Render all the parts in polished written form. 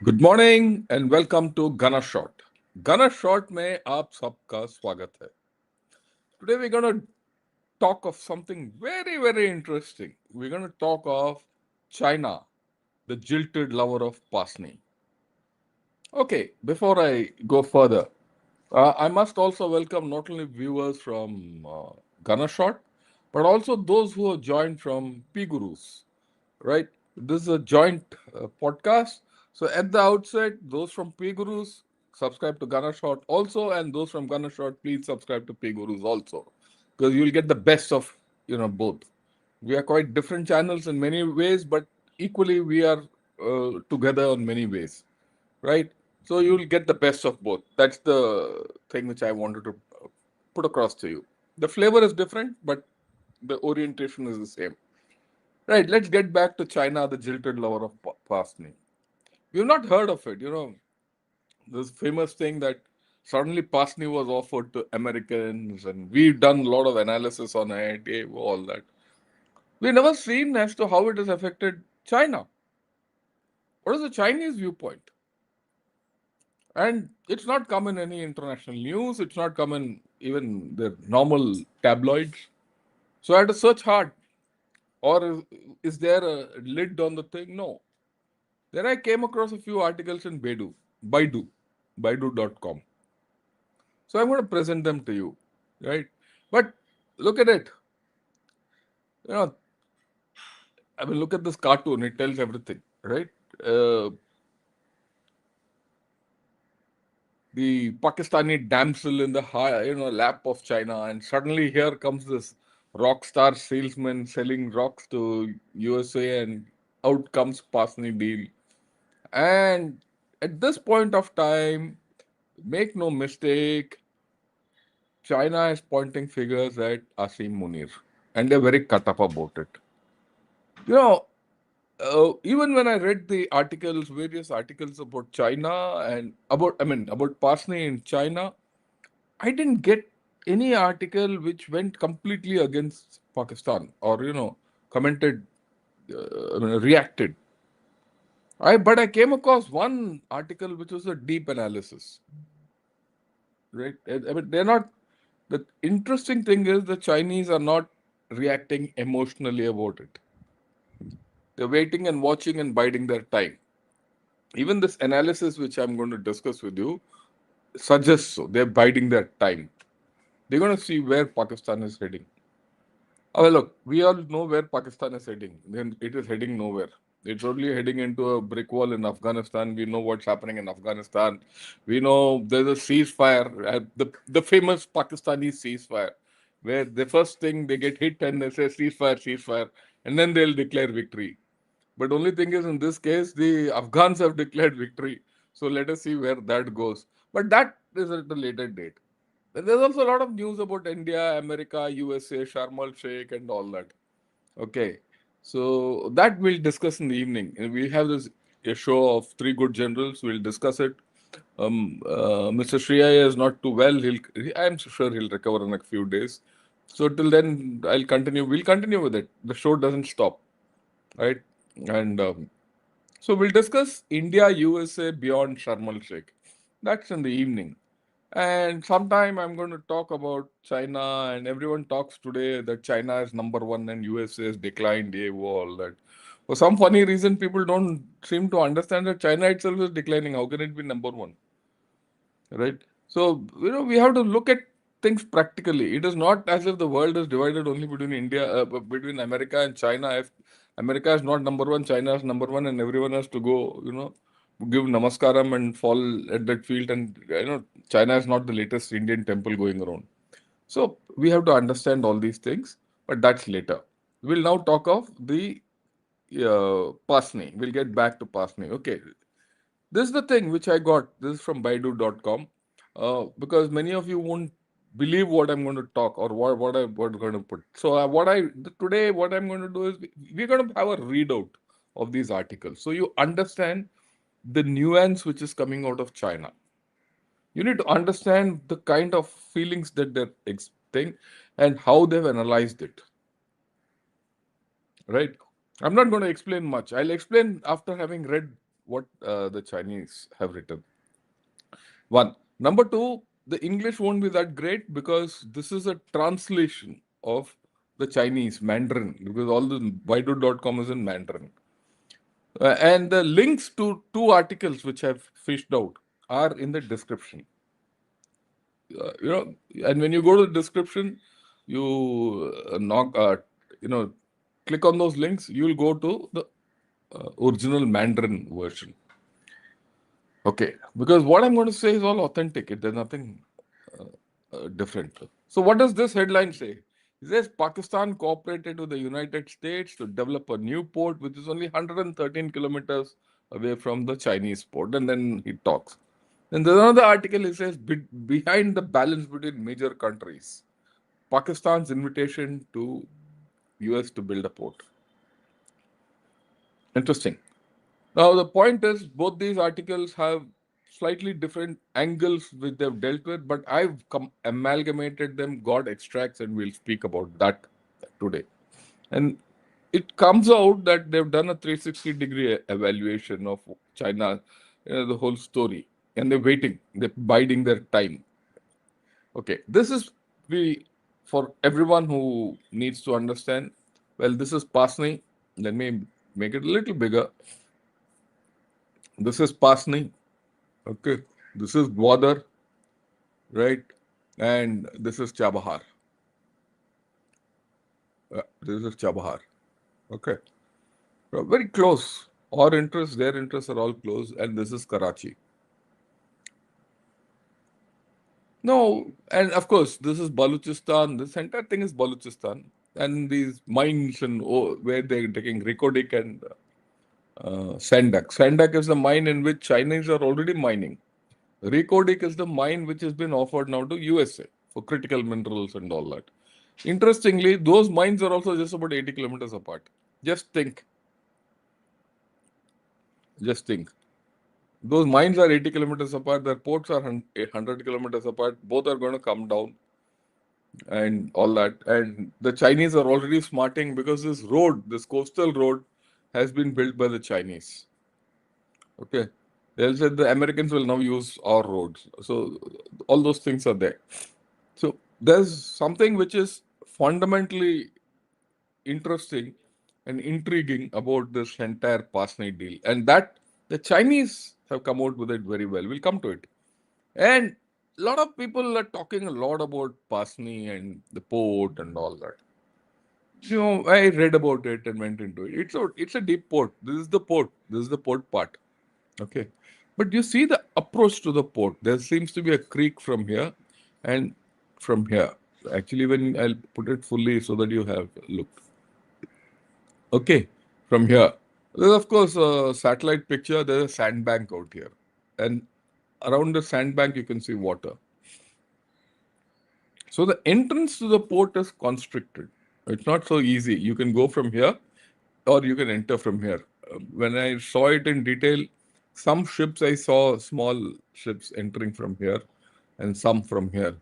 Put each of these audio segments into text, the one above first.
Good morning and welcome to गना शॉट। गना शॉट में आप सबका स्वागत है। Today we're going to talk of something very interesting. We're going to talk of China, the jilted lover of Pasni. Okay, before I go further, I must also welcome not only viewers from Gana Shot, but also those who have joined from P Gurus, right? This is a joint podcast. So at the outset, those from P Gurus, subscribe to Gana Shot also, and those from Gana Shot, please subscribe to P Gurus also, because you'll get the best of both. We are quite different channels in many ways, but equally we are together in many ways, right? So you'll get the best of both. That's the thing which I wanted to put across to you. The flavor is different, but the orientation is the same. Right, let's get back to China, the jilted lover of Pasni. We've not heard of it, this famous thing that suddenly Pasni was offered to Americans, and we've done a lot of analysis on it, all that. We've never seen as to how it has affected China. What is the Chinese viewpoint? And it's not come in any international news, it's not come in even the normal tabloids. So I had to search hard. Or is there a lid on the thing? No. Then I came across a few articles in Baidu, Baidu.com. So I'm going to present them to you, right? But look at it. You know, I mean, look at this cartoon. It tells everything, right? Uh, the Pakistani damsel in the lap of China, and suddenly here comes this rock star salesman selling rocks to USA, and out comes Pasni deal. And at this point of time, make no mistake, China is pointing fingers at Asim Munir, and they're very cut up about it. You know, even when I read the articles, various articles about China and about Pasni in China, I didn't get any article which went completely against Pakistan or commented, reacted. But I came across one article which was a deep analysis, right? I mean, they're not. The interesting thing is the Chinese are not reacting emotionally about it. They're waiting and watching and biding their time. Even this analysis, which I'm going to discuss with you, suggests so. They're biding their time. They're going to see where Pakistan is heading. Oh, well, look, we all know where Pakistan is heading. Then it is heading nowhere. It's only heading into a brick wall in Afghanistan. We know what's happening in Afghanistan. We know there's a ceasefire, the famous Pakistani ceasefire, where the first thing they get hit and they say ceasefire, ceasefire, and then they'll declare victory. But only thing is, in this case, the Afghans have declared victory. So let us see where that goes. But that is at a later date. Then there's also a lot of news about India, America, USA, Sharm el Sheikh, and all that. Okay, so that we'll discuss in the evening. And we have this a show of three good generals. We'll discuss it. Mr. Shriya is not too well. I'm sure he'll recover in a few days. So till then, I'll continue. We'll continue with it. The show doesn't stop, right? And so we'll discuss India, USA beyond Sharm el Sheikh. That's in the evening. And sometime I'm going to talk about China, and everyone talks today that China is number one and USA has declined, all that. For some funny reason, people don't seem to understand that China itself is declining. How can it be number one? Right? So, we have to look at things practically. It is not as if the world is divided only between between America and China. If America is not number one, China is number one, and everyone has to go, give namaskaram and fall at that field. And, China is not the latest Indian temple going around. So, we have to understand all these things, but that's later. We'll now talk of the Pasni. We'll get back to Pasni. Okay, this is the thing which I got. This is from Baidu.com. Because many of you won't believe what I'm going to talk or what I'm going to put. So, today, what I'm going to do is we're going to have a readout of these articles. So, you understand the nuance which is coming out of China. You need to understand the kind of feelings that they're experiencing and how they've analyzed it. Right? I'm not going to explain much. I'll explain after having read what the Chinese have written. One. Number two, the English won't be that great because this is a translation of the Chinese Mandarin, because all the Baidu.com is in Mandarin. And the links to two articles which I've fished out are in the description. You know, and when you go to the description, you you know, click on those links, you'll go to the original Mandarin version. Okay, because what I'm going to say is all authentic. There's nothing different. So, what does this headline say? It says Pakistan cooperated with the United States to develop a new port, which is only 113 kilometers away from the Chinese port. And then he talks. Then there's another article. He says behind the balance between major countries, Pakistan's invitation to US to build a port. Interesting. Now, the point is, both these articles have slightly different angles which they've dealt with, but I've amalgamated them, got extracts, and we'll speak about that today. And it comes out that they've done a 360-degree evaluation of China, the whole story, and they're waiting, they're biding their time. Okay, this is we for everyone who needs to understand. Well, this is Pasni. Let me make it a little bigger. This is Pasni. Okay, this is Gwadar, right? And this is Chabahar. This is Chabahar. Okay, very close. Our interests, their interests are all close, and this is Karachi. No, and of course, this is Baluchistan. This entire thing is Baluchistan, and these mines and where they're taking Rikodik and Sandak. Sandak is the mine in which Chinese are already mining. Rikodik is the mine which has been offered now to USA for critical minerals and all that. Interestingly, those mines are also just about 80 kilometers apart. Just think. Just think. Those mines are 80 kilometers apart. Their ports are 100 kilometers apart. Both are going to come down and all that. And the Chinese are already smarting because this road, this coastal road, has been built by the Chinese. Okay. They'll say the Americans will now use our roads. So all those things are there. So there's something which is fundamentally interesting and intriguing about this entire Pasni deal. And that the Chinese have come out with it very well. We'll come to it. And a lot of people are talking a lot about Pasni and the port and all that. You know, I read about it and went into it. It's a deep port. This is the port. This is the port part. Okay. But you see the approach to the port. There seems to be a creek from here and from here. Actually, when I'll put it fully so that you have looked. Okay. From here. There's, of course, a satellite picture. There's a sandbank out here. And around the sandbank, you can see water. So the entrance to the port is constricted. It's not so easy. You can go from here or you can enter from here. When I saw it in detail, some ships I saw small ships entering from here and some from here.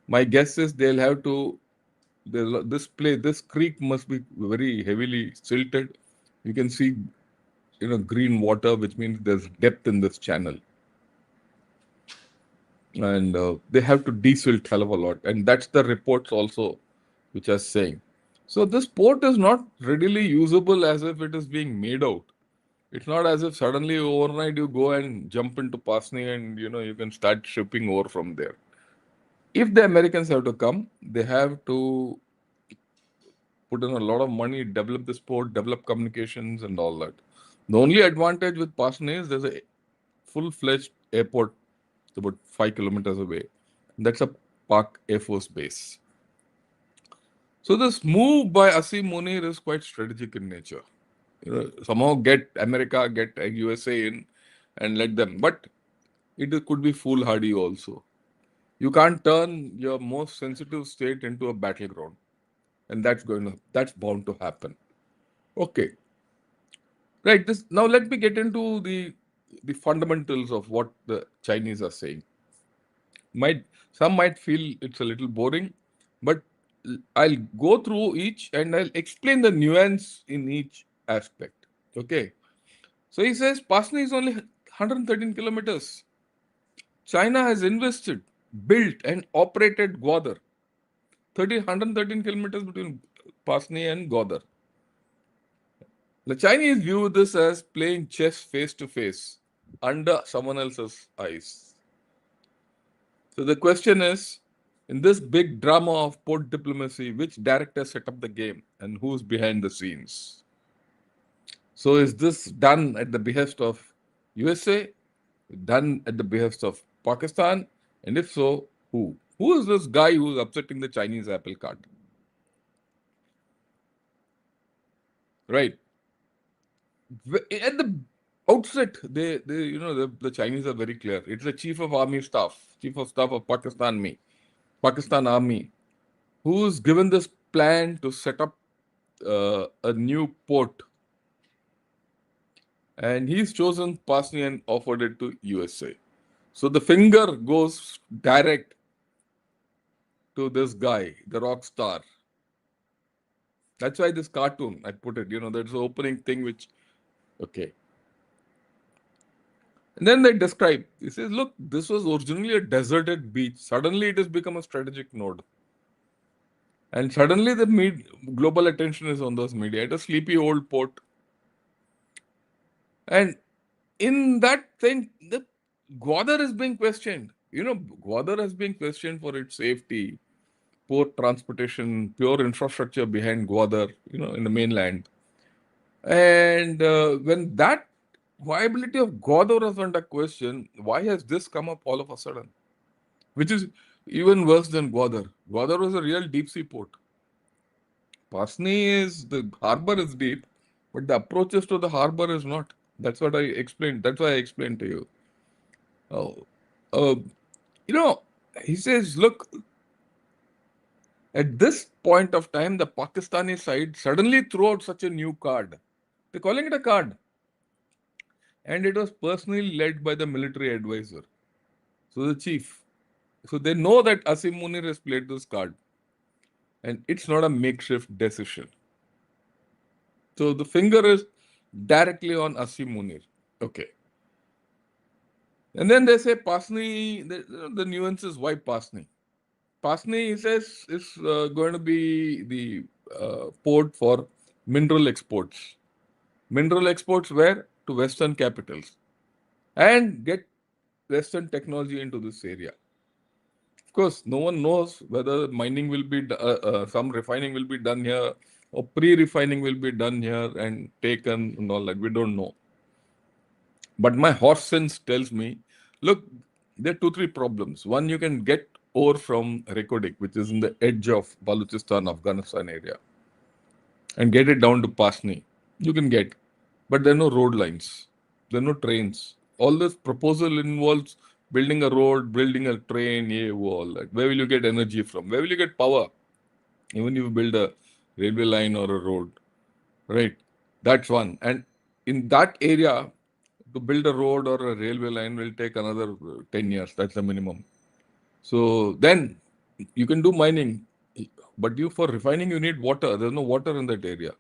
My guess is they'll have to this creek must be very heavily silted. You can see green water, which means there's depth in this channel. And they have to desilt hell of a lot. And that's the reports also which are saying. So this port is not readily usable as if it is being made out. It's not as if suddenly overnight you go and jump into Pasni and you can start shipping ore from there. If the Americans have to come, they have to put in a lot of money, develop this port, develop communications and all that. The only advantage with Pasni is there's a full-fledged airport about 5 kilometers away. That's a Pak Air Force base. So this move by Asim Munir is quite strategic in nature. Somehow get America, get USA in, and let them. But it could be foolhardy also. You can't turn your most sensitive state into a battleground, and that's bound to happen. Okay, right. This now let me get into the fundamentals of what the Chinese are saying. Some might feel it's a little boring, but I'll go through each and I'll explain the nuance in each aspect. Okay. So he says Pasni is only 113 kilometers. China has invested, built, and operated Gwadar. 113 kilometers between Pasni and Gwadar. The Chinese view this as playing chess face to face under someone else's eyes. So the question is, in this big drama of port diplomacy, which director set up the game and who's behind the scenes? So is this done at the behest of USA, done at the behest of Pakistan? And if so, who? Who is this guy who's upsetting the Chinese apple cart? Right. At the outset, the Chinese are very clear. It's the chief of army staff, chief of staff of Pakistan Army, who's given this plan to set up a new port, and he's chosen Pasni and offered it to USA. So the finger goes direct to this guy, the rock star. That's why this cartoon, I put it, that's the opening thing which, okay. And then they describe, he says, look, this was originally a deserted beach. Suddenly it has become a strategic node. And suddenly the global attention is on those media. It's a sleepy old port. And in that thing, the Gwadar is being questioned. Gwadar has been questioned for its safety, port transportation, pure infrastructure behind Gwadar, in the mainland. And when that viability of Gwadar was under question, why has this come up all of a sudden? Which is even worse than Gwadar. Gwadar was a real deep sea port. Pasni is, the harbor is deep, but the approaches to the harbor is not. That's what I explained. That's why I explained to you. Oh, uh, you know, he says, look, at this point of time, the Pakistani side suddenly threw out such a new card. They're calling it a card. And it was personally led by the military advisor. So the chief. So they know that Asim Munir has played this card. And it's not a makeshift decision. So the finger is directly on Asim Munir. Okay. And then they say Pasni, the nuance is why Pasni? Pasni, he says, is going to be the port for mineral exports. Mineral exports where? To Western capitals. And get Western technology into this area. Of course, no one knows whether mining will be, some refining will be done here or pre-refining will be done here and taken and all that. We don't know. But my horse sense tells me, look, there are two, three problems. One, you can get ore from Rekodik, which is in the edge of Balochistan, Afghanistan area, and get it down to Pasni. You can get, but there are no road lines, there are no trains. All this proposal involves building a road, building a train, all that. Where will you get energy from? Where will you get power? Even if you build a railway line or a road, right? That's one. And in that area, to build a road or a railway line will take another 10 years. That's the minimum. So then you can do mining, but for refining, you need water. There's no water in that area.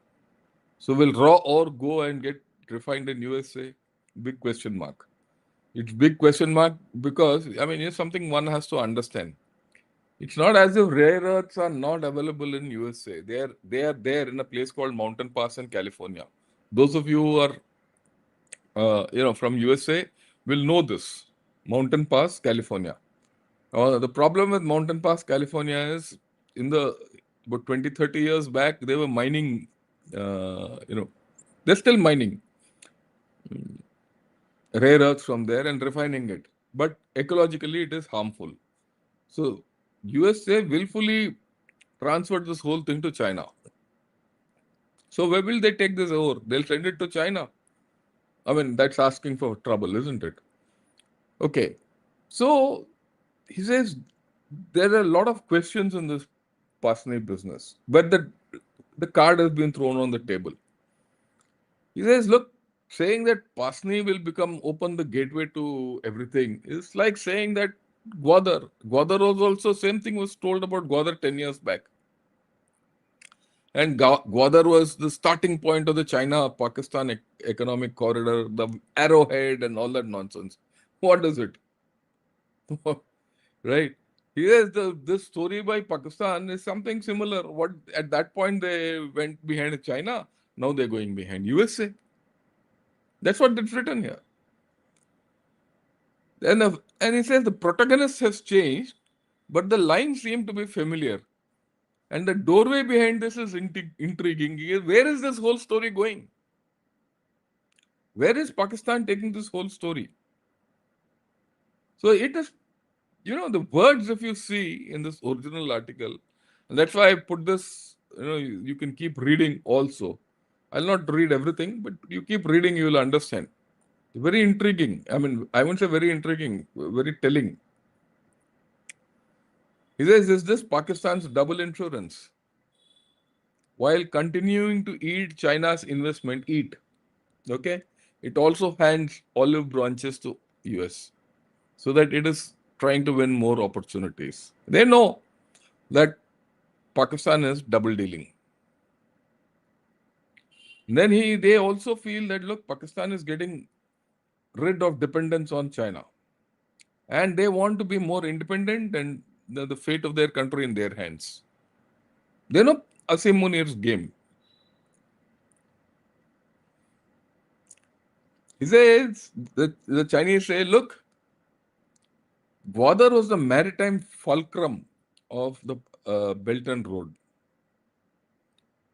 So will raw ore go and get refined in USA? Big question mark. It's big question mark because, it's something one has to understand. It's not as if rare earths are not available in USA. They are there in a place called Mountain Pass in California. Those of you who are from USA will know this. Mountain Pass, California. The problem with Mountain Pass, California is in the about 20, 30 years back, they were mining, they're still mining rare earths from there and refining it. But ecologically, it is harmful. So USA willfully transferred this whole thing to China. So where will they take this ore? They'll send it to China. That's asking for trouble, isn't it? Okay. So he says there are a lot of questions in this Pasni business, but the card has been thrown on the table. He says, look, saying that Pasni will open the gateway to everything is like saying that Gwadar was also, same thing was told about Gwadar 10 years back. And Gwadar was the starting point of the China-Pakistan economic corridor, the arrowhead and all that nonsense. What is it? Right? Here's this story by Pakistan is something similar. What at that point they went behind China, now they're going behind USA. That's what it's written here. And he says the protagonist has changed, but the lines seem to be familiar. And the doorway behind this is intriguing. Where is this whole story going? Where is Pakistan taking this whole story? So it is, the words, if you see in this original article, and that's why I put this, you can keep reading also. I'll not read everything, but you keep reading, you will understand. Very intriguing. I mean, I won't say very intriguing, very telling. He says, is this Pakistan's double insurance? While continuing to eat China's investment, okay, it also hands olive branches to US so that it is trying to win more opportunities. They know that Pakistan is double dealing. Then they also feel that look, Pakistan is getting rid of dependence on China, and they want to be more independent and the fate of their country in their hands. They know Asim Munir's game. He says the Chinese say, look, Gwadar was the maritime fulcrum of the Belt and Road.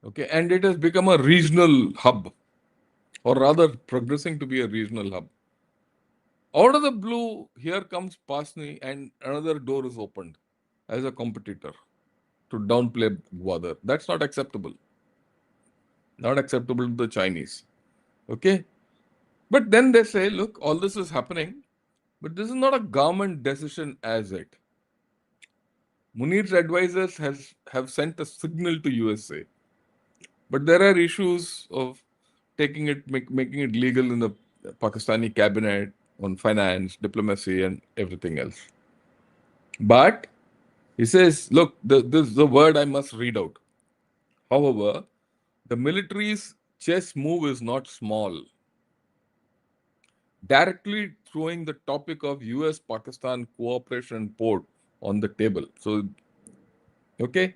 Okay, and it has become a regional hub, or rather progressing to be a regional hub. Out of the blue, here comes Pasni, and another door is opened as a competitor to downplay Gwadar. That's not acceptable. Not acceptable to the Chinese. Okay? But then they say, look, all this is happening, but this is not a government decision as it. Munir's advisors have sent a signal to USA. But there are issues of making it legal in the Pakistani cabinet on finance, diplomacy, and everything else. But he says, look, this is the word I must read out. However, the military's chess move is not small. Directly throwing the topic of US Pakistan cooperation port on the table. So, okay,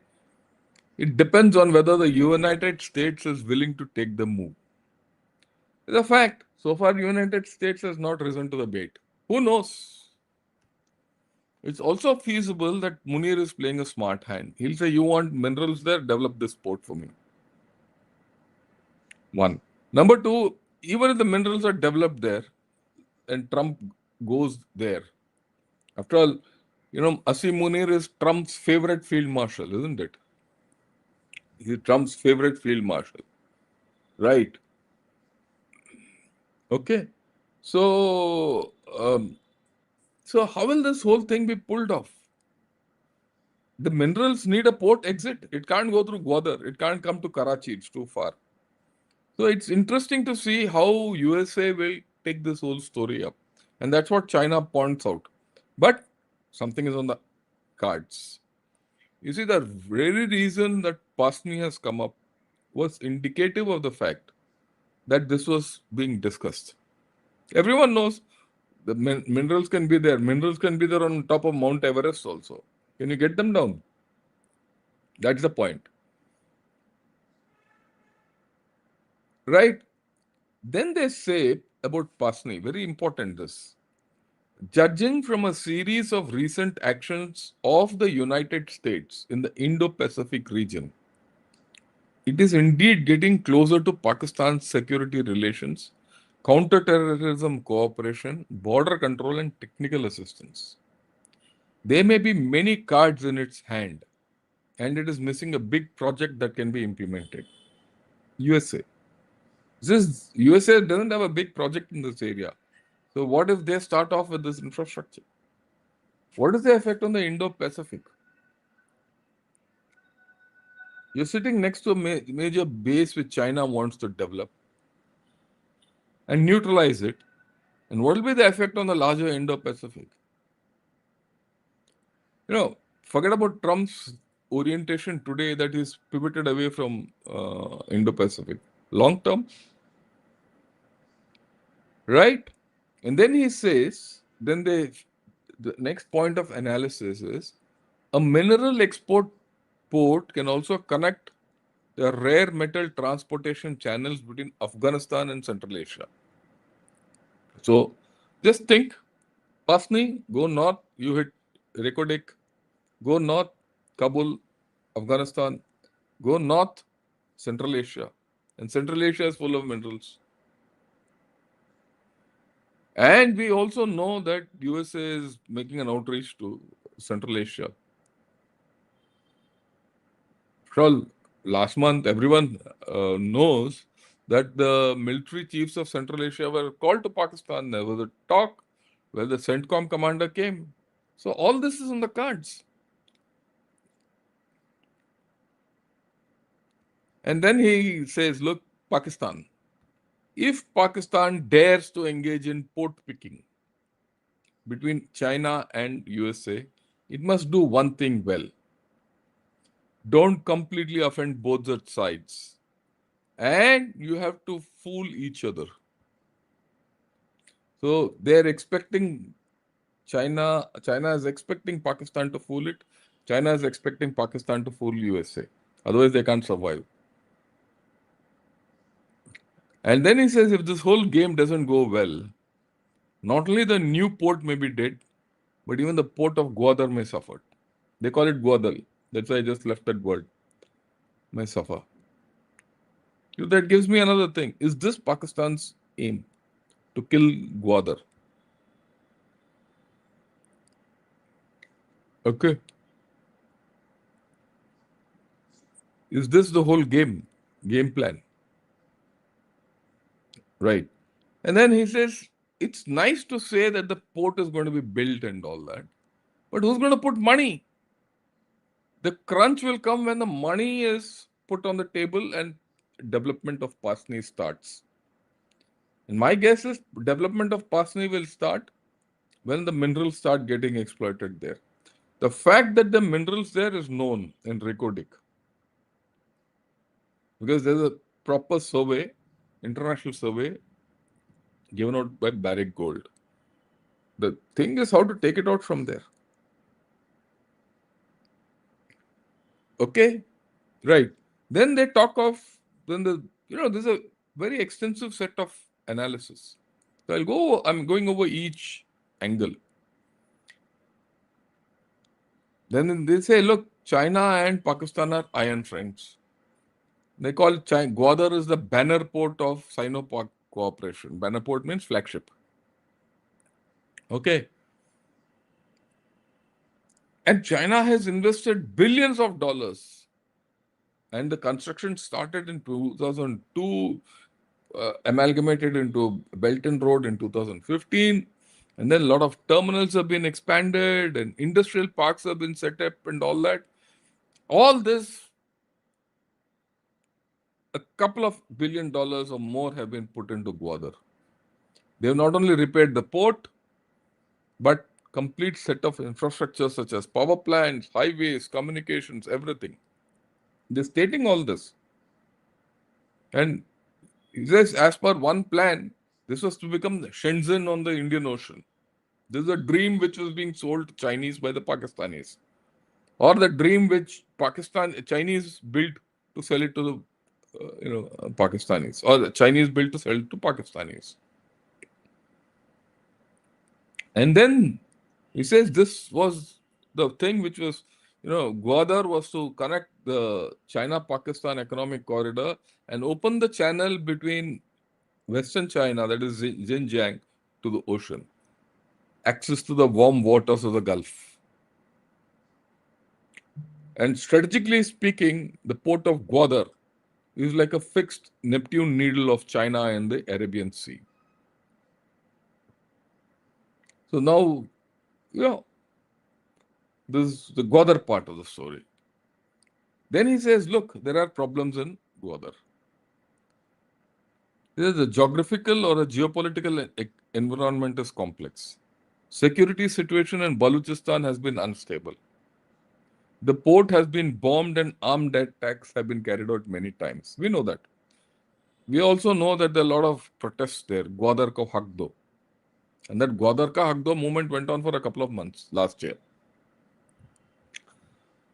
it depends on whether the United States is willing to take the move. It's a fact. So far, United States has not risen to the bait. Who knows? It's also feasible that Munir is playing a smart hand. He'll say, you want minerals there, develop this port for me. One. Number two, even if the minerals are developed there and Trump goes there, after all, Asim Munir is Trump's favorite field marshal, isn't it? He's Trump's favorite field marshal. Right. Okay. So, so how will this whole thing be pulled off? The minerals need a port exit. It can't go through Gwadar. It can't come to Karachi. It's too far. So it's interesting to see how USA will take this whole story up. And that's what China points out. But something is on the cards. You see, the very reason that Pasni has come up was indicative of the fact that this was being discussed. Everyone knows the minerals can be there. Minerals can be there on top of Mount Everest also. Can you get them down? That's the point. Right? Then they say about Pasni, very important this. Judging from a series of recent actions of the United States in the Indo Pacific region, it is indeed getting closer to Pakistan's security relations, counterterrorism cooperation, border control, and technical assistance. There may be many cards in its hand, and it is missing a big project that can be implemented. USA. This USA doesn't have a big project in this area. So what if they start off with this infrastructure? What is the effect on the Indo-Pacific? You're sitting next to a major base which China wants to develop and neutralize it. And what will be the effect on the larger Indo-Pacific? Forget about Trump's orientation today that he's pivoted away from Indo-Pacific? Long term, right? And then he says, the next point of analysis is a mineral export port can also connect the rare metal transportation channels between Afghanistan and Central Asia. So just think, Pasni, go north, you hit Reykjavik, go north, Kabul, Afghanistan, go north, Central Asia. And Central Asia is full of minerals. And we also know that USA is making an outreach to Central Asia. Well, last month, everyone knows that the military chiefs of Central Asia were called to Pakistan. There was a talk where the CENTCOM commander came. So all this is on the cards. And then he says, look, Pakistan, if Pakistan dares to engage in port picking between China and USA, it must do one thing well. Don't completely offend both the sides. And you have to fool each other. So they're expecting China is expecting Pakistan to fool it. China is expecting Pakistan to fool USA. Otherwise, they can't survive. And then he says if this whole game doesn't go well, not only the new port may be dead, but even the port of Gwadar may suffer. They call it Gwadar. That's why I just left that word. May suffer. So that gives me another thing. Is this Pakistan's aim to kill Gwadar? Okay. Is this the whole game plan? Right. And then he says, it's nice to say that the port is going to be built and all that. But who's going to put money? The crunch will come when the money is put on the table and development of Pasni starts. And my guess is development of Pasni will start when the minerals start getting exploited there. The fact that the minerals there is known in Reykjavik because there's a proper survey, international survey given out by Barrick Gold. The thing is how to take it out from there. Okay, right. Then they talk of there's a very extensive set of analysis. So I'm going over each angle. Then they say, look, China and Pakistan are iron friends. They call Gwadar is the banner port of Sino-Pak cooperation. Banner port means flagship. Okay. And China has invested billions of dollars. And the construction started in 2002, amalgamated into Belt and Road in 2015. And then a lot of terminals have been expanded and industrial parks have been set up and all that. All this, a couple of $1 billion or more have been put into Gwadar. They have not only repaired the port, but complete set of infrastructure such as power plants, highways, communications, everything. They're stating all this. And he says, as per one plan, this was to become Shenzhen on the Indian Ocean. This is a dream which was being sold to Chinese by the Pakistanis. Or the dream which Chinese built to sell it to the Pakistanis. Or the Chinese built to sell it to Pakistanis. And then he says this was the thing which was, Gwadar was to connect the China-Pakistan economic corridor and open the channel between Western China, that is Xinjiang, to the ocean. Access to the warm waters of the Gulf. And strategically speaking, the port of Gwadar is like a fixed Neptune needle of China in the Arabian Sea. So now, this is the Gwadar part of the story. Then he says, look, there are problems in Gwadar. The geographical or a geopolitical environment is complex. Security situation in Balochistan has been unstable. The port has been bombed and armed attacks have been carried out many times. We know that. We also know that there are a lot of protests there. Gwadar ko hak do. And that Gwadar ka hak do movement went on for a couple of months last year.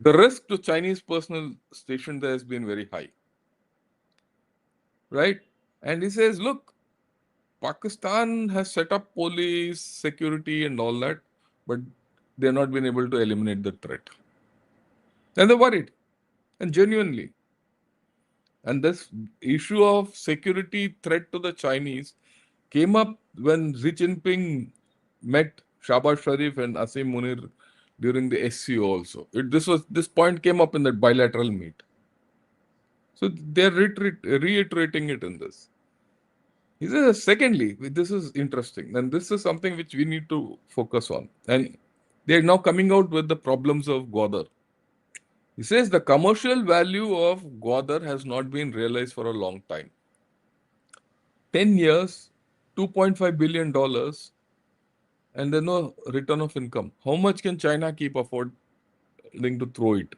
The risk to Chinese personnel stationed there has been very high. Right? And he says, look, Pakistan has set up police, security, and all that, but they've not been able to eliminate the threat. And they're worried, and genuinely. And this issue of security threat to the Chinese came up when Xi Jinping met Shahbaz Sharif and Asim Munir during the SCO also. This point came up in that bilateral meet. So they're reiterating it in this. He says, secondly, this is interesting, and this is something which we need to focus on. And they're now coming out with the problems of Gwadar. He says the commercial value of Gwadar has not been realized for a long time. 10 years, $2.5 billion, and there's no return of income. How much can China keep affording to throw it?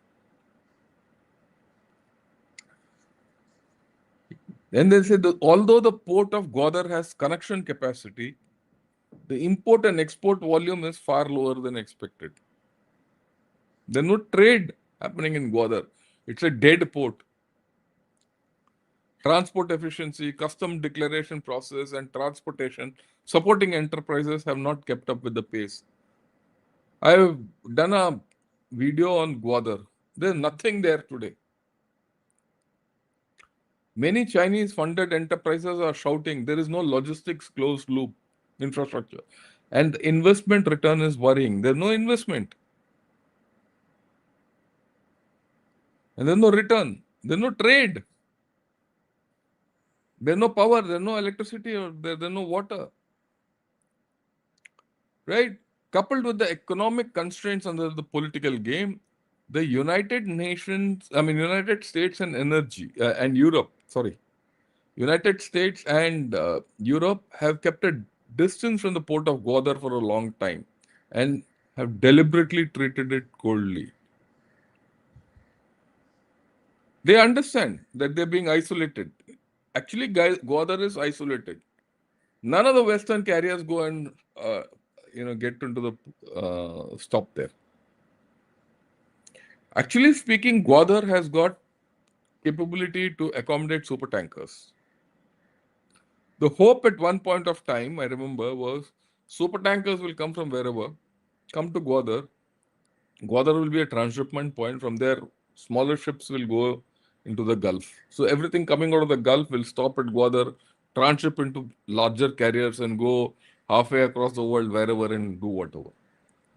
Then they say that although the port of Gwadar has connection capacity, the import and export volume is far lower than expected. There's no trade happening in Gwadar. It's a dead port. Transport efficiency, custom declaration process, and transportation supporting enterprises have not kept up with the pace. I've done a video on Gwadar. There's nothing there today. Many Chinese funded enterprises are shouting there is no logistics closed loop infrastructure. And the investment return is worrying. There's no investment. And there's no return. There's no trade. There's no power. There's no electricity or there's no water. Right? Coupled with the economic constraints under the political game, the United States and United States and Europe have kept a distance from the port of Gwadar for a long time and have deliberately treated it coldly. They understand that they're being isolated. Actually, Gwadar is isolated. None of the Western carriers go and get into the stop there. Actually speaking, Gwadar has got capability to accommodate super tankers. The hope at one point of time, I remember, was super tankers will come from wherever, come to Gwadar. Gwadar will be a transshipment point. From there, smaller ships will go into the Gulf. So everything coming out of the Gulf will stop at Gwadar, transship into larger carriers and go halfway across the world wherever and do whatever.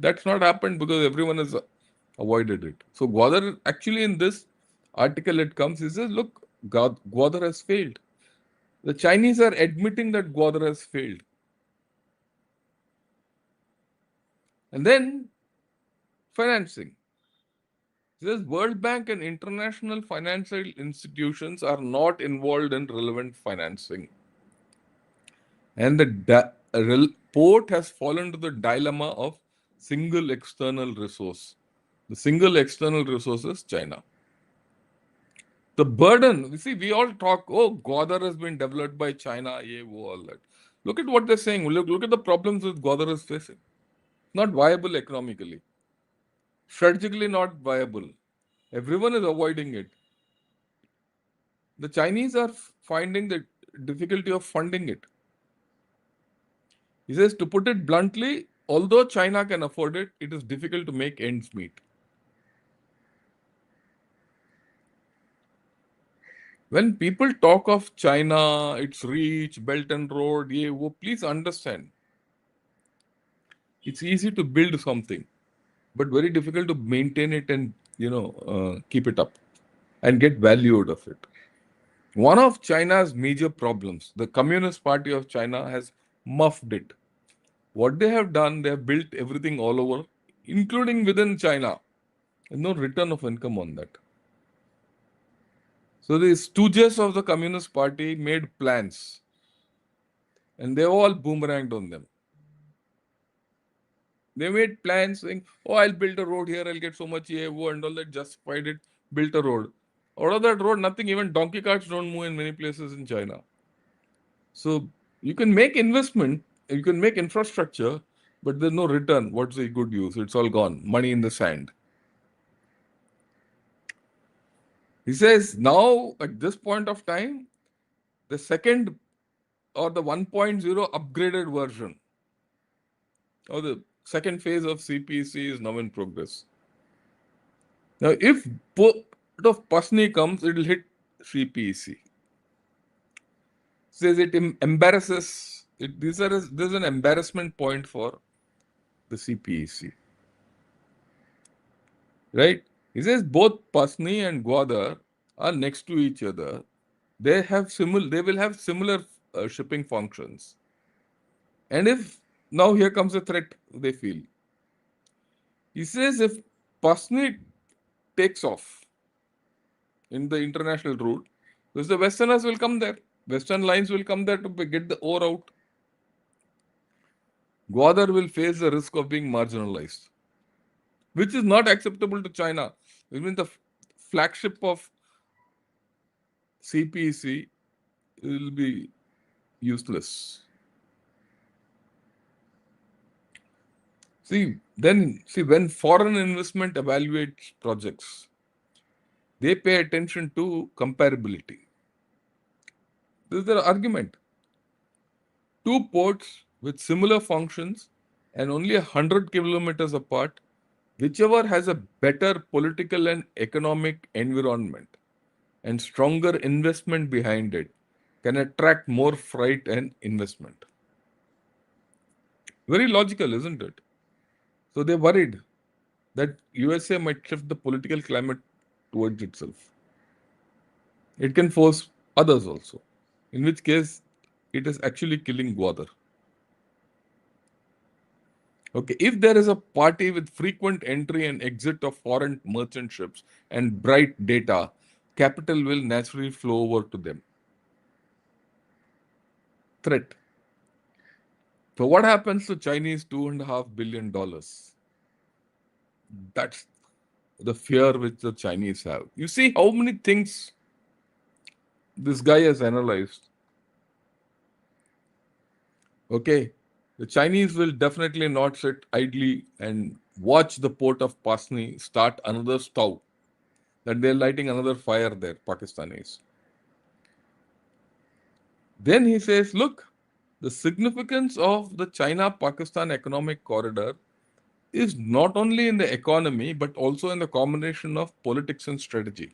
That's not happened because everyone has avoided it. So Gwadar, actually in this article it comes, he says, look, Gwadar has failed. The Chinese are admitting that Gwadar has failed. And then financing. He says World Bank and international financial institutions are not involved in relevant financing. And the port has fallen to the dilemma of single external resource. The single external resource is China. The burden, you see, we all talk, oh, Gwadar has been developed by China, all that. Look at what they're saying. Look at the problems that Gwadar is facing. Not viable economically. Strategically not viable. Everyone is avoiding it. The Chinese are finding the difficulty of funding it. He says, to put it bluntly, although China can afford it, it is difficult to make ends meet. When people talk of China, its reach, Belt and Road, please understand. It's easy to build something, but very difficult to maintain it and keep it up and get value out of it. One of China's major problems, the Communist Party of China has muffed it. What they have done, they have built everything all over, including within China. There's no return of income on that. So the stooges of the Communist Party made plans, and they all boomeranged on them. They made plans saying, "Oh, I'll build a road here. I'll get so much EAO and all that." Justified it. Built a road. Out of that road, nothing. Even donkey carts don't move in many places in China. So you can make investment, you can make infrastructure, but there's no return. What's the good use? It's all gone. Money in the sand. He says now at this point of time, the second or the 1.0 upgraded version or the second phase of CPEC is now in progress. Now, if port of Pasni comes, it will hit CPEC. Says it embarrasses. This is an embarrassment point for the CPEC. Right? He says both Pasni and Gwadar are next to each other. They will have similar shipping functions. And if now here comes a threat they feel. He says if Pasni takes off in the international route, because the Westerners will come there. Western lines will come there to get the ore out. Gwadar will face the risk of being marginalized, which is not acceptable to China. Even the flagship of CPEC will be useless. See, when foreign investment evaluates projects, they pay attention to comparability. This is their argument. Two ports with similar functions and only 100 kilometers apart, whichever has a better political and economic environment and stronger investment behind it, can attract more freight and investment. Very logical, isn't it? So they're worried that USA might shift the political climate towards itself. It can force others also, in which case it is actually killing Gwadar. Okay, if there is a party with frequent entry and exit of foreign merchant ships and bright data, capital will naturally flow over to them. Threat. So what happens to Chinese $2.5 billion? That's the fear which the Chinese have. You see how many things this guy has analyzed. Okay, the Chinese will definitely not sit idly and watch the port of Pasni start another stove. That they're lighting another fire there, Pakistanis. Then he says, look, the significance of the China Pakistan economic corridor is not only in the economy but also in the combination of politics and strategy.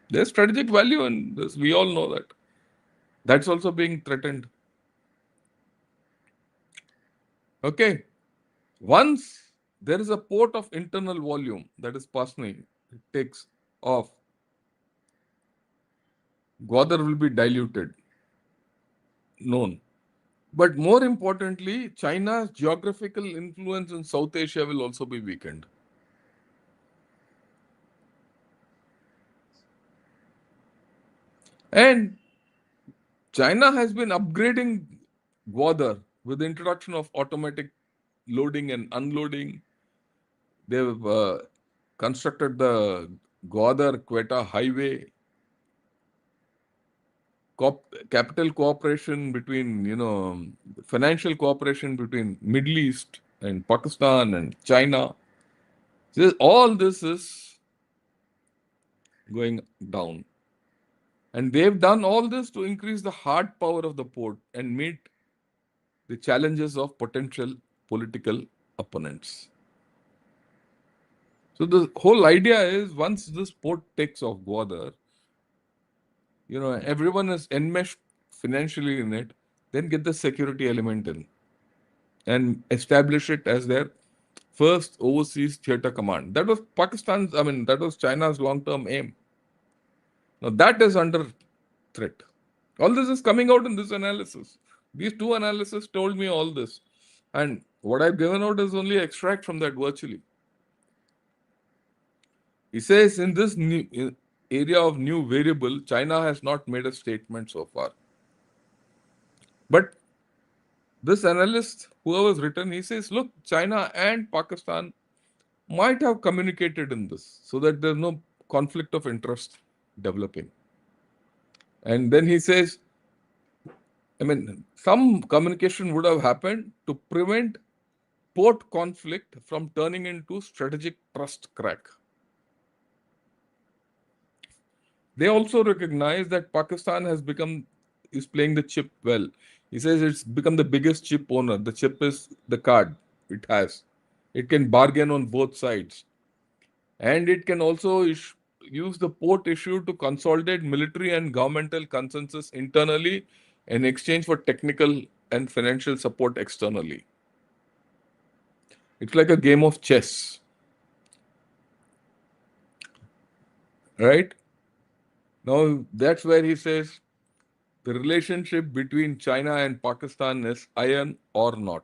There's strategic value in this. We all know that. That's also being threatened. Okay. Once there is a port of internal volume that is Pasni, it takes off, Gwadar will be diluted, known. But more importantly, China's geographical influence in South Asia will also be weakened. And China has been upgrading Gwadar with the introduction of automatic loading and unloading. They've constructed the Gwadar-Quetta highway, capital cooperation between, financial cooperation between Middle East and Pakistan and China. All this is going down. And they've done all this to increase the hard power of the port and meet the challenges of potential political opponents. So the whole idea is once this port takes off Gwadar, everyone is enmeshed financially in it, then get the security element in and establish it as their first overseas theater command. That was that was China's long-term aim. Now that is under threat. All this is coming out in this analysis. These two analyses told me all this. And what I've given out is only extract from that virtually. He says in this new area of new variable, China has not made a statement so far. But This analyst, whoever's written, he says, look, China and Pakistan might have communicated in this so that there's no conflict of interest developing. And then he says, I mean, some communication would have happened to prevent port conflict from turning into strategic trust crack. They also recognize that Pakistan is playing the chip well. He says it's become the biggest chip owner. The chip is the card it has. It can bargain on both sides. And it can also use the port issue to consolidate military and governmental consensus internally in exchange for technical and financial support externally. It's like a game of chess, right? Now, that's where he says the relationship between China and Pakistan is iron or not.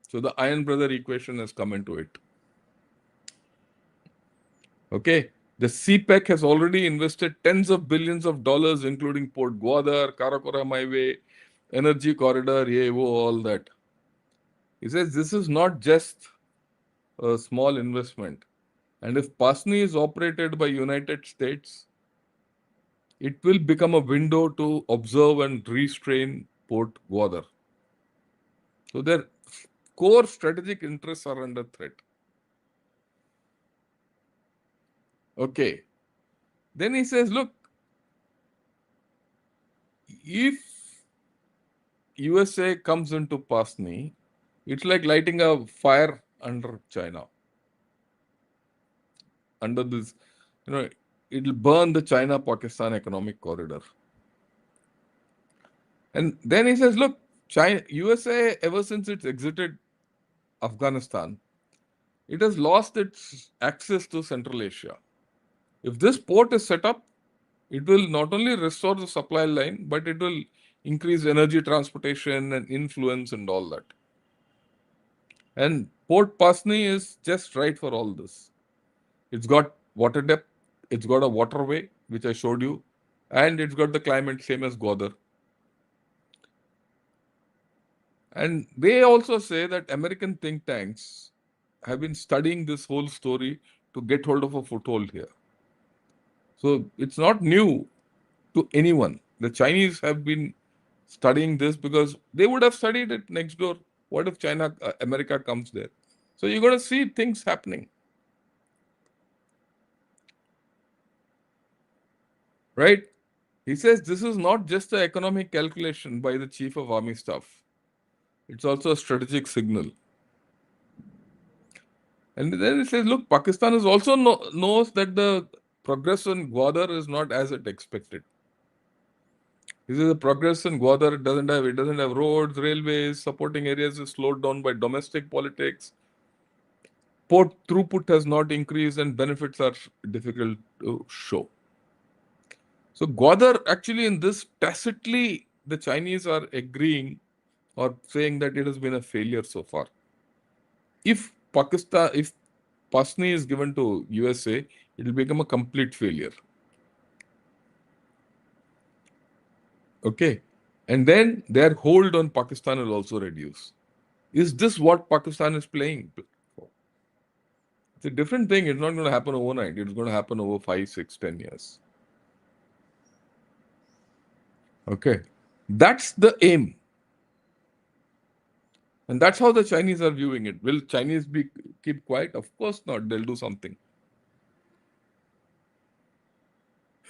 So the iron brother equation has come into it. Okay. The CPEC has already invested tens of billions of dollars, including Port Gwadar, Karakoram Highway, Energy Corridor, YEVO, all that. He says this is not just a small investment. And if Pasni is operated by United States, it will become a window to observe and restrain Port Gwadar. So their core strategic interests are under threat. Okay. Then he says, look, if USA comes into Pasni, it's like lighting a fire under China. Under this, it'll burn the China-Pakistan economic corridor. And then he says, look, USA, ever since it's exited Afghanistan, it has lost its access to Central Asia. If this port is set up, it will not only restore the supply line, but it will increase energy transportation and influence and all that. And Port Pasni is just right for all this. It's got water depth, it's got a waterway, which I showed you, and it's got the climate same as Gwadar. And they also say that American think tanks have been studying this whole story to get hold of a foothold here. So it's not new to anyone. The Chinese have been studying this because they would have studied it next door. What if America comes there? So you're going to see things happening. Right? He says this is not just an economic calculation by the chief of army staff. It's also a strategic signal. And then he says, look, Pakistan is also knows that the progress in Gwadar is not as it expected. This is a progress in Gwadar. It doesn't have roads, railways, supporting areas is slowed down by domestic politics. Port throughput has not increased and benefits are difficult to show. So Gwadar actually in this tacitly the Chinese are agreeing or saying that it has been a failure so far. If Pasni is given to USA, it will become a complete failure. Okay. And then their hold on Pakistan will also reduce. Is this what Pakistan is playing for? It's a different thing. It's not going to happen overnight. It's going to happen over 5, 6, 10 years. Okay. That's the aim. And that's how the Chinese are viewing it. Will Chinese keep quiet? Of course not. They'll do something.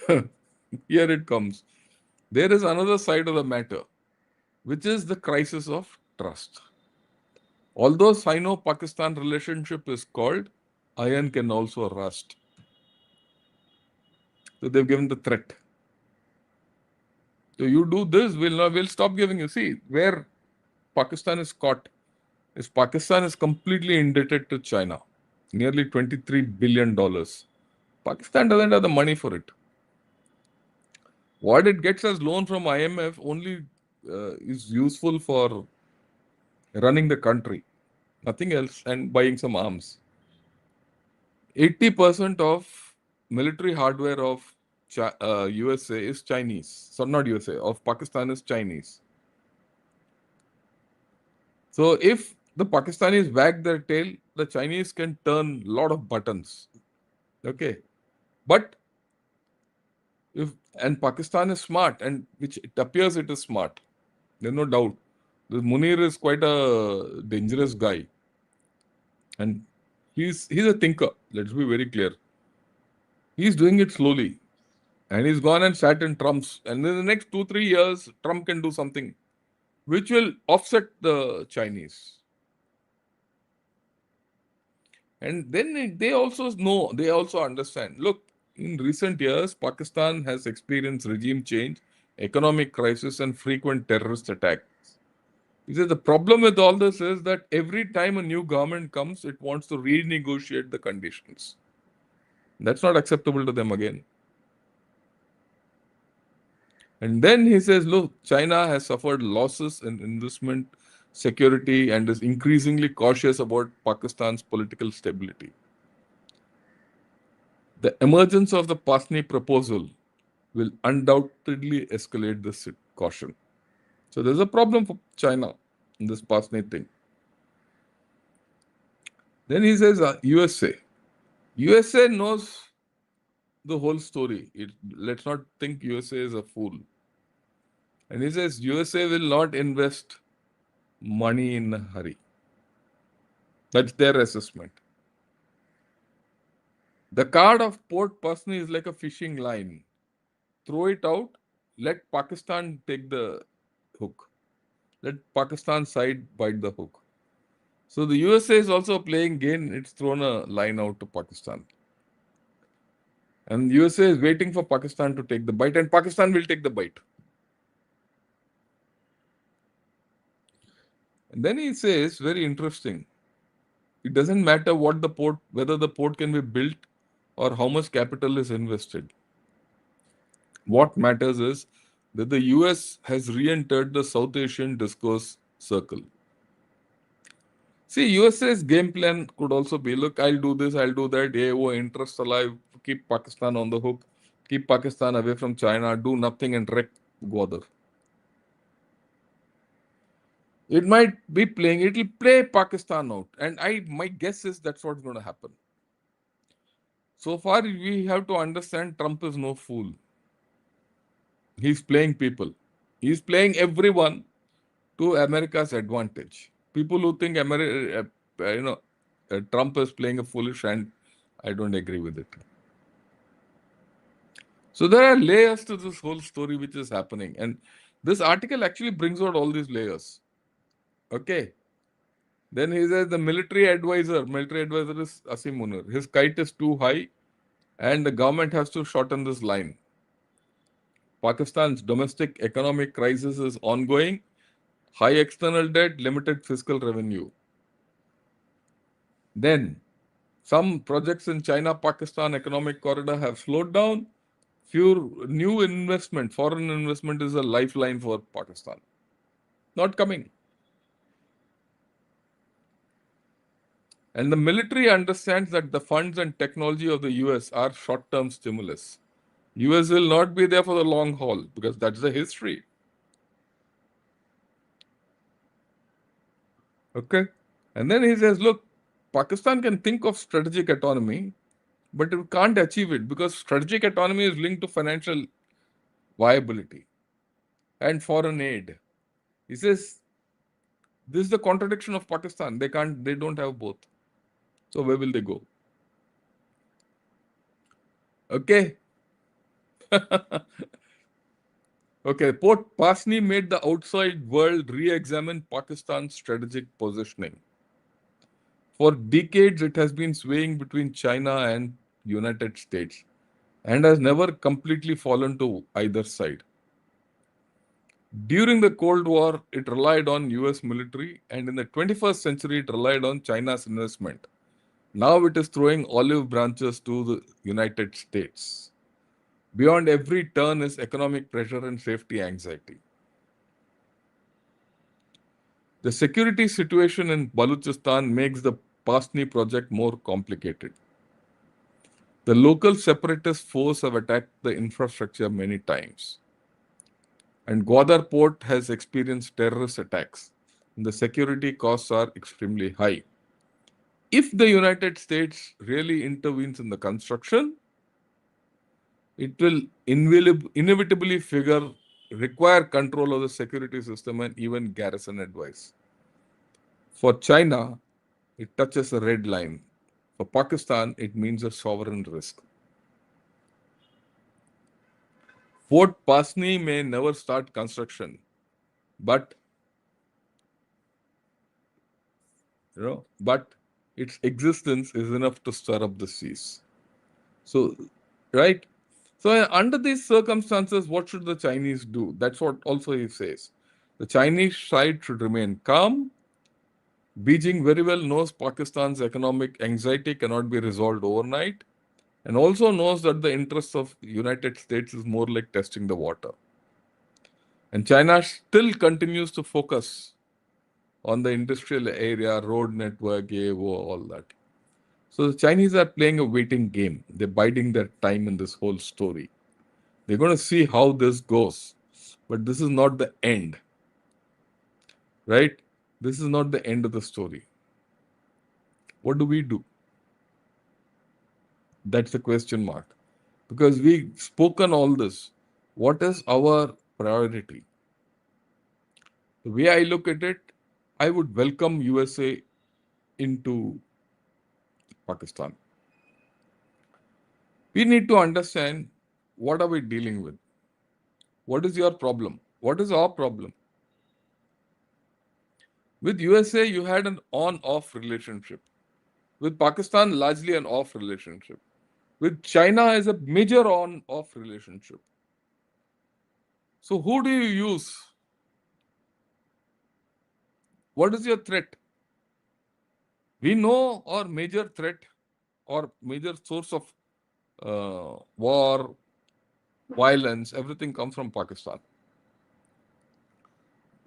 Here it comes. There is another side of the matter, which is the crisis of trust. Although Sino-Pakistan relationship is called, iron can also rust. So they've given the threat. So you do this, we'll stop giving you. See, where Pakistan is caught is Pakistan is completely indebted to China, nearly $23 billion. Pakistan doesn't have the money for it. What it gets as loan from IMF only is useful for running the country, nothing else, and buying some arms. 80% of military hardware of USA is Chinese. So not USA, of Pakistan is Chinese. So if the Pakistanis wag their tail, the Chinese can turn a lot of buttons. Okay. But if and Pakistan is smart, and which it appears it is smart. There's no doubt. This Munir is quite a dangerous guy. And he's a thinker. Let's be very clear. He's doing it slowly. And he's gone and sat in Trump's. And in the next 2, 3 years, Trump can do something which will offset the Chinese. And then they also know, they also understand. Look, in recent years, Pakistan has experienced regime change, economic crisis, and frequent terrorist attacks. He says the problem with all this is that every time a new government comes, it wants to renegotiate the conditions. That's not acceptable to them again. And then he says, look, China has suffered losses in investment, security, and is increasingly cautious about Pakistan's political stability. The emergence of the Pasni proposal will undoubtedly escalate this caution. So there's a problem for China in this Pasni thing. Then he says, USA. USA knows the whole story. Let's not think USA is a fool. And he says USA will not invest money in a hurry. That's their assessment. The card of Port Pasni is like a fishing line. Throw it out, let Pakistan take the hook. Let Pakistan side bite the hook. So the USA is also playing game. It's thrown a line out to Pakistan. And USA is waiting for Pakistan to take the bite, and Pakistan will take the bite. And then he says, very interesting, it doesn't matter what the port, whether the port can be built or how much capital is invested. What matters is that the US has re-entered the South Asian discourse circle. See, USA's game plan could also be, look, I'll do this, I'll do that, interest alive, keep Pakistan on the hook, keep Pakistan away from China, do nothing and wreck Gwadar. It might be playing, it'll play Pakistan out. And my guess is that's what's going to happen. So far, we have to understand Trump is no fool. He's playing people. He's playing everyone to America's advantage. People who think Trump is playing a foolish hand, I don't agree with it. So there are layers to this whole story which is happening. And this article actually brings out all these layers. Okay. Then he says the military advisor is Asim Munir. His kite is too high and the government has to shorten this line. Pakistan's domestic economic crisis is ongoing. High external debt, limited fiscal revenue. Then some projects in China-Pakistan economic corridor have slowed down. Few new investment, foreign investment is a lifeline for Pakistan. Not coming. And the military understands that the funds and technology of the US are short-term stimulus. US will not be there for the long haul because that's the history. Okay. And then he says, look, Pakistan can think of strategic autonomy, but it can't achieve it because strategic autonomy is linked to financial viability and foreign aid. He says, this is the contradiction of Pakistan. They don't have both. So where will they go? Okay. Okay, Port Pasni made the outside world re-examine Pakistan's strategic positioning. For decades, it has been swaying between China and United States and has never completely fallen to either side. During the Cold War, it relied on US military, and in the 21st century, it relied on China's investment. Now it is throwing olive branches to the United States. Beyond every turn is economic pressure and safety anxiety. The security situation in Balochistan makes the Pasni project more complicated. The local separatist force have attacked the infrastructure many times. And Gwadar port has experienced terrorist attacks. The security costs are extremely high. If the United States really intervenes in the construction, it will inevitably require control of the security system and even garrison advice. For China, it touches a red line. For Pakistan, it means a sovereign risk. Fort Pasni may never start construction, but but its existence is enough to stir up the seas. So, right? So, under these circumstances, what should the Chinese do? That's what also he says. The Chinese side should remain calm. Beijing very well knows Pakistan's economic anxiety cannot be resolved overnight, and also knows that the interests of the United States is more like testing the water. And China still continues to focus on the industrial area, road network, all that. So the Chinese are playing a waiting game. They're biding their time in this whole story. They're going to see how this goes. But this is not the end, right? This is not the end of the story. What do we do? That's a question mark. Because we've spoken all this. What is our priority? The way I look at it, I would welcome USA into Pakistan. We need to understand what are we dealing with? What is your problem? What is our problem? With USA, you had an on-off relationship. With Pakistan, largely an off relationship. With China is a major on-off relationship. So who do you use? What is your threat? We know our major threat or major source of war, violence, everything comes from Pakistan.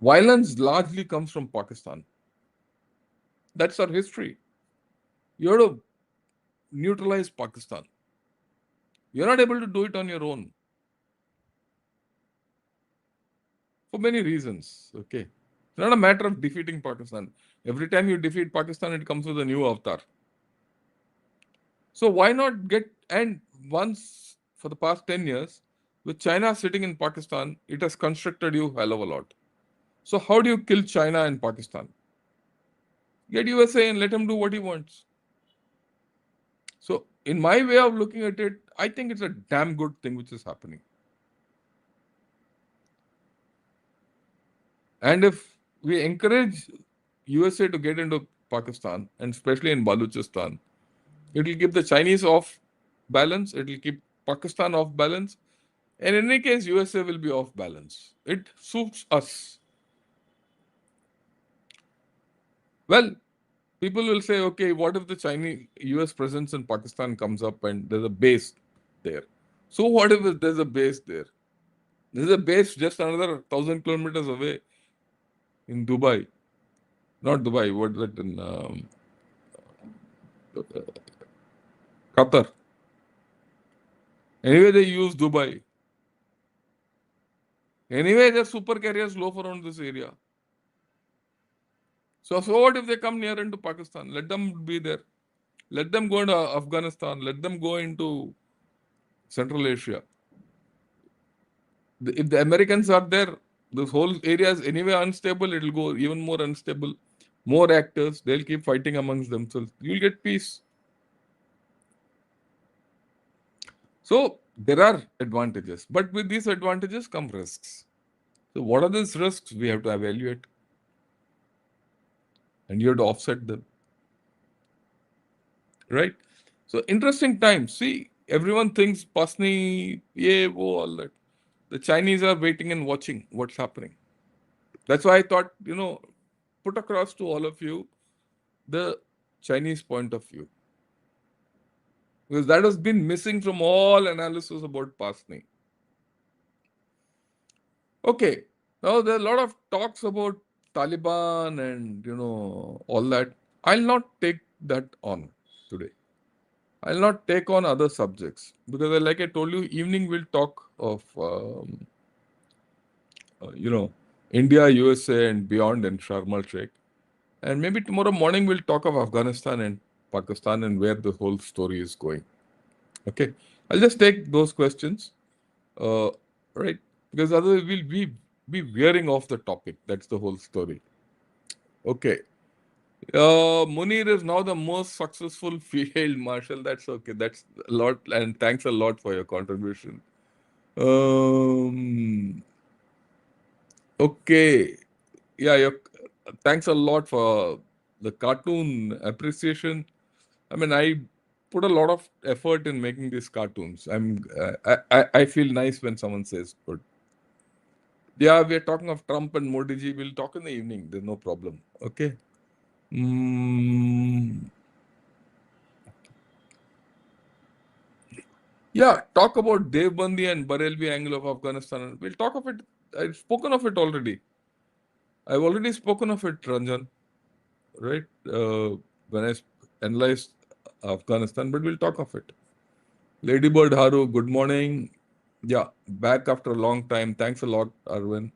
Violence largely comes from Pakistan. That's our history. You have to neutralize Pakistan. You're not able to do it on your own for many reasons. Okay. It's not a matter of defeating Pakistan. Every time you defeat Pakistan, it comes with a new avatar. So why not and once for the past 10 years, with China sitting in Pakistan, it has constricted you hell of a lot. So how do you kill China and Pakistan? Get USA and let him do what he wants. So in my way of looking at it, I think it's a damn good thing which is happening. And if we encourage USA to get into Pakistan, and especially in Balochistan, it will keep the Chinese off balance, it will keep Pakistan off balance, and in any case, USA will be off balance. It suits us. Well, people will say, okay, what if the Chinese US presence in Pakistan comes up and there's a base there? So what if there's a base there? There's a base just another 1,000 kilometers away in Dubai. Not Dubai, what is it in Qatar. Anyway, they use Dubai. Anyway, their super carriers loaf around this area. So what if they come near into Pakistan? Let them be there. Let them go into Afghanistan. Let them go into Central Asia. If the Americans are there, this whole area is anyway unstable. It will go even more unstable. More actors. They'll keep fighting amongst themselves. You'll get peace. So there are advantages. But with these advantages come risks. So what are these risks? We have to evaluate. And you have to offset them. Right? So interesting times. See, everyone thinks Pasni, all that. The Chinese are waiting and watching what's happening. That's why I thought, put across to all of you the Chinese point of view. Because that has been missing from all analysis about Pasni. Okay. Now there are a lot of talks about Taliban and all that. I'll not take that on today. I'll not take on other subjects because, like I told you, evening we'll talk of, India, USA, and beyond in Sharm el Sheikh. And maybe tomorrow morning we'll talk of Afghanistan and Pakistan and where the whole story is going. Okay. I'll just take those questions. Uh, right. Because otherwise we'll be veering off the topic. That's the whole story. Okay. Munir is now the most successful field marshal. That's okay. That's a lot. And thanks a lot for your contribution. Um, okay. Yeah, thanks a lot for the cartoon appreciation. I mean, I put a lot of effort in making these cartoons. I feel nice when someone says good. Yeah, we are talking of Trump and Modi ji. We'll talk in the evening. There's no problem. Okay. Mm, yeah, talk about Devbandi and Barelvi angle of Afghanistan. We'll talk of it. I've spoken of it already. I've already spoken of it, Ranjan, right? When analyzed Afghanistan, but we'll talk of it. Ladybird Haru, good morning. Yeah, back after a long time. Thanks a lot, Arvind.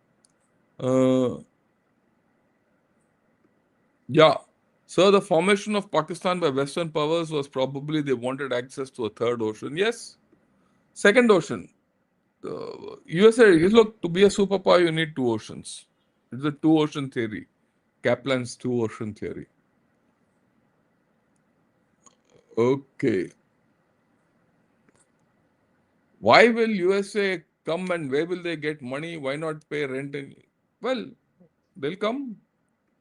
Uh, yeah. So the formation of Pakistan by Western powers was probably they wanted access to a third ocean. Yes. Second ocean. USA, look, to be a superpower, you need two oceans. It's a two ocean theory. Kaplan's two ocean theory. Okay. Why will USA come and where will they get money? Why not pay rent? Well, they'll come.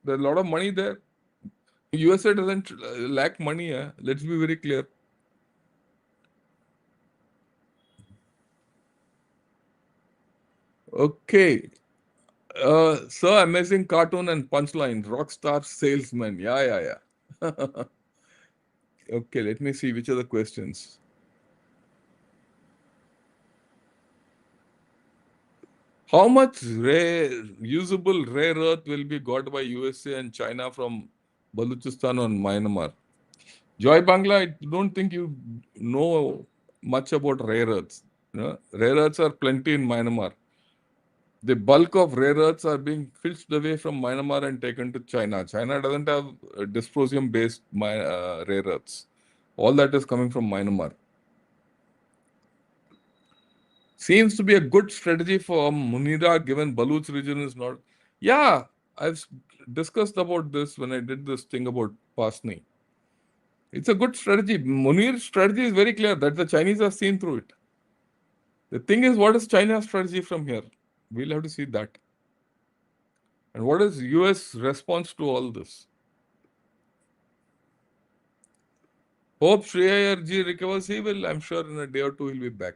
There's a lot of money there. USA doesn't lack money. Let's be very clear. Okay. So amazing cartoon and punchline. Rockstar salesman. Yeah, yeah, yeah. Okay, let me see which are the questions. How much usable rare earth will be got by USA and China from Baluchistan or Myanmar? Joy Bangla, I don't think you know much about rare earths. Rare earths are plenty in Myanmar. The bulk of rare earths are being filched away from Myanmar and taken to China. China doesn't have dysprosium-based rare earths. All that is coming from Myanmar. Seems to be a good strategy for Munira, given Baluch region is not. Yeah, I've discussed about this when I did this thing about Pasni. It's a good strategy. Munir's strategy is very clear that the Chinese have seen through it. The thing is, what is China's strategy from here? We'll have to see that. And what is US response to all this? Hope Shreya G recovers. He will, I'm sure, in a day or two, he'll be back.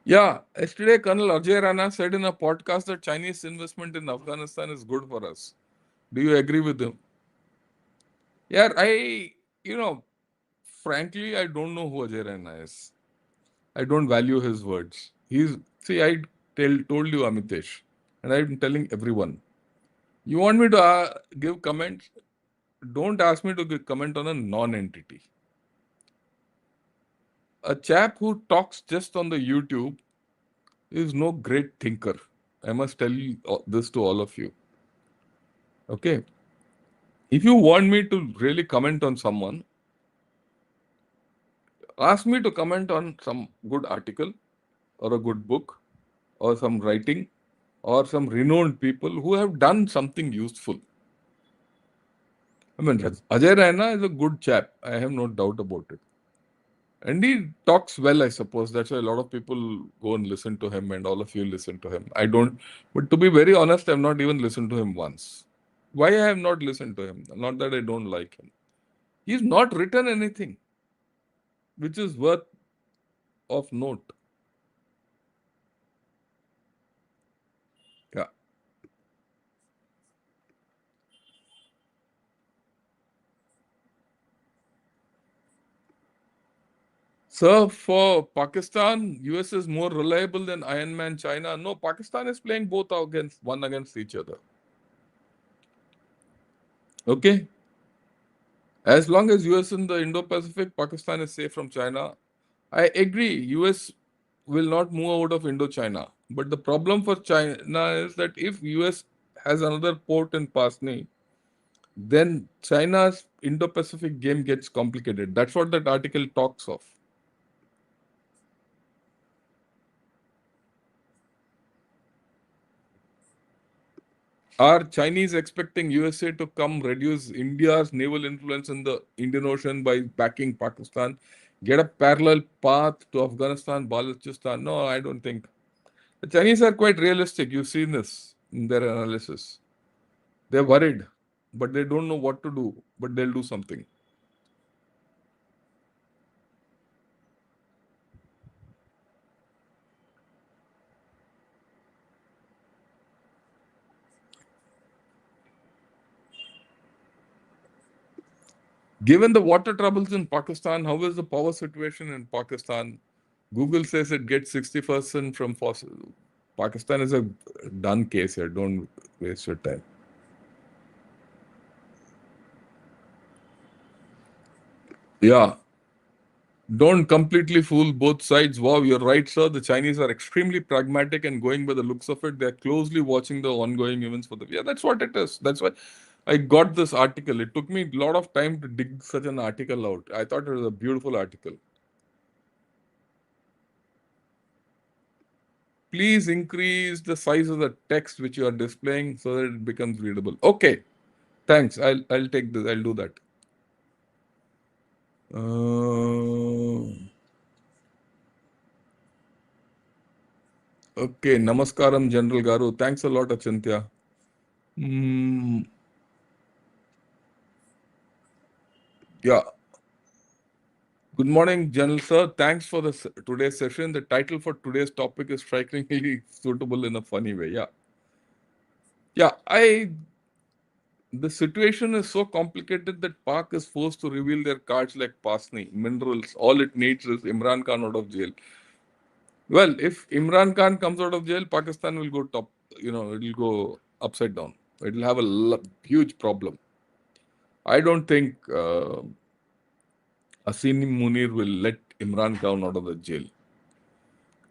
Yeah, yesterday Colonel Ajay Rana said in a podcast that Chinese investment in Afghanistan is good for us. Do you agree with him? Yeah, frankly, I don't know who Ajay Rana is. I don't value his words. Told you, Amitesh, and I'm telling everyone. You want me to give comments? Don't ask me to give comment on a non-entity. A chap who talks just on the YouTube is no great thinker. I must tell you this to all of you. Okay. If you want me to really comment on someone, ask me to comment on some good article or a good book or some writing or some renowned people who have done something useful. I mean, Ajay Raina is a good chap. I have no doubt about it. And he talks well, I suppose. That's why a lot of people go and listen to him, and all of you listen to him. I don't, but to be very honest, I've not even listened to him once. Why I have not listened to him? Not that I don't like him. He's not written anything which is worth of note. Yeah. So for Pakistan, US is more reliable than Iron Man China. No, Pakistan is playing both against each other. Okay. As long as US in the Indo-Pacific, Pakistan is safe from China. I agree, US will not move out of Indochina. But the problem for China is that if US has another port in Pasni, then China's Indo-Pacific game gets complicated. That's what that article talks of. Are Chinese expecting USA to come reduce India's naval influence in the Indian Ocean by backing Pakistan, get a parallel path to Afghanistan, Balochistan? No, I don't think. The Chinese are quite realistic. You've seen this in their analysis. They're worried, but they don't know what to do, but they'll do something. Given the water troubles in Pakistan, how is the power situation in Pakistan? Google says it gets 60% from fossil. Pakistan is a done case here. Don't waste your time. Yeah, don't completely fool both sides. Wow, you're right, sir. The Chinese are extremely pragmatic and going by the looks of it. They're closely watching the ongoing events for the. Yeah, that's what it is. That's why I got this article. It took me a lot of time to dig such an article out. I thought it was a beautiful article. Please increase the size of the text which you are displaying so that it becomes readable. Okay, thanks. I'll take this. I'll do that. Okay, Namaskaram, General Garu. Thanks a lot, Achintya. Mm, yeah. Good morning, General Sir. Thanks for this today's session. The title for today's topic is strikingly suitable in a funny way. Yeah. Yeah. The situation is so complicated that Pak is forced to reveal their cards like Pasni, minerals. All it needs is Imran Khan out of jail. Well, if Imran Khan comes out of jail, Pakistan will go top, it'll go upside down. It'll have a huge problem. I don't think Asini Munir will let Imran Khan out of the jail.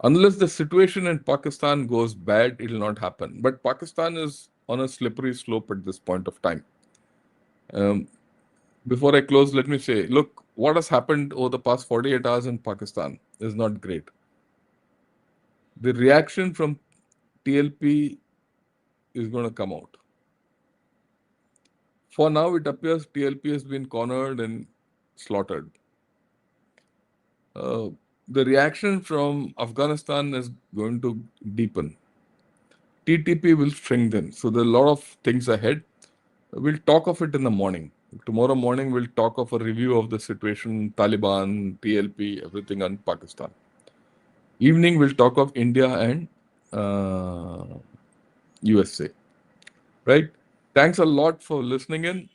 Unless the situation in Pakistan goes bad, it will not happen. But Pakistan is on a slippery slope at this point of time. Um, Before I close, let me say, look, what has happened over the past 48 hours in Pakistan is not great. The reaction from TLP is going to come out. For now, it appears TLP has been cornered and slaughtered. Uh, the reaction from Afghanistan is going to deepen. TTP will strengthen. So there are a lot of things ahead. We'll talk of it in the morning. Tomorrow morning, we'll talk of a review of the situation, Taliban, TLP, everything on Pakistan. Evening, we'll talk of India and USA. Right? Thanks a lot for listening in.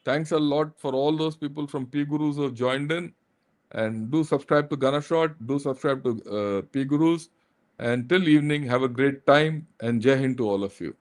Thanks a lot for all those people from P Gurus who have joined in. And do subscribe to Ganashot. Do subscribe to P Gurus. And till evening, have a great time and Jai Hind to all of you.